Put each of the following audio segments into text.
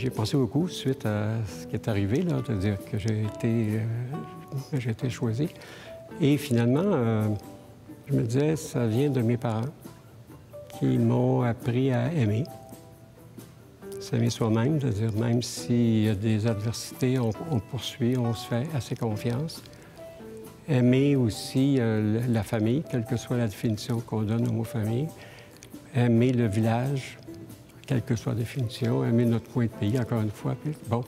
J'y ai pensé beaucoup suite à ce qui est arrivé, là, de dire que j'ai été choisi. Et finalement, je me disais, ça vient de mes parents qui m'ont appris à aimer. S'aimer soi-même, de dire même s'il y a des adversités, on poursuit, on se fait assez confiance. Aimer aussi la famille, quelle que soit la définition qu'on donne au mot famille. Aimer le village, quelle que soit la définition. Aimer notre coin de pays, encore une fois. Puis, bon,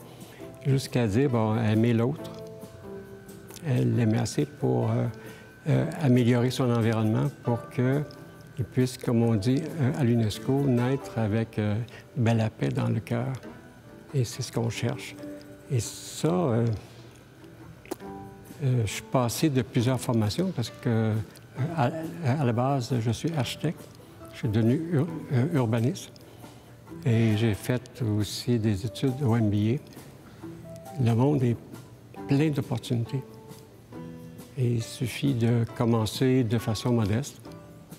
jusqu'à dire, bon, aimer l'autre. Elle l'aimait assez pour améliorer son environnement pour qu'il puisse, comme on dit à l'UNESCO, naître avec la paix dans le cœur. Et c'est ce qu'on cherche. Et ça, je suis passé de plusieurs formations parce que, à la base, je suis architecte. Je suis devenu urbaniste. Et j'ai fait aussi des études au MBA. Le monde est plein d'opportunités. Et il suffit de commencer de façon modeste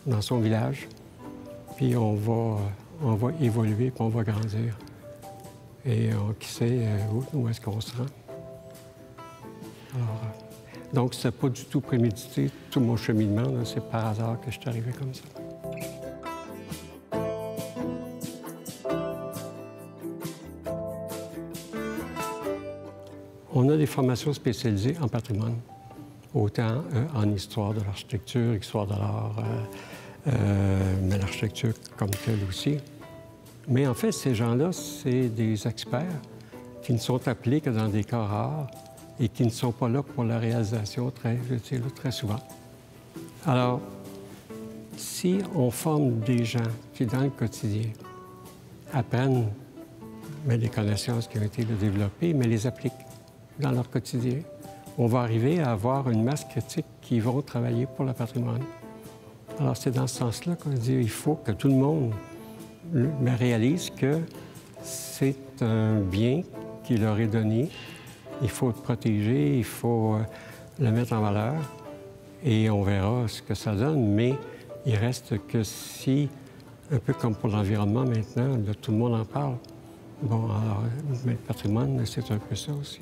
dans son village, puis on va évoluer, puis on va grandir. Et qui sait où est-ce qu'on se rend. Alors, donc, c'est pas du tout prémédité, tout mon cheminement. C'est par hasard que je suis arrivé comme ça. On a des formations spécialisées en patrimoine, autant en histoire de l'architecture, histoire de l'art, mais l'architecture comme telle aussi. Mais en fait, ces gens-là, c'est des experts qui ne sont appelés que dans des cas rares et qui ne sont pas là pour la réalisation très souvent. Alors, si on forme des gens qui, dans le quotidien, apprennent des connaissances qui ont été développées, mais les appliquent dans leur quotidien, on va arriver à avoir une masse critique qui vont travailler pour le patrimoine. Alors, c'est dans ce sens-là qu'on dit qu'il faut que tout le monde réalise que c'est un bien qui leur est donné. Il faut le protéger, il faut le mettre en valeur et on verra ce que ça donne. Mais il reste que si, un peu comme pour l'environnement maintenant, là, tout le monde en parle, bon, alors, le patrimoine, c'est un peu ça aussi.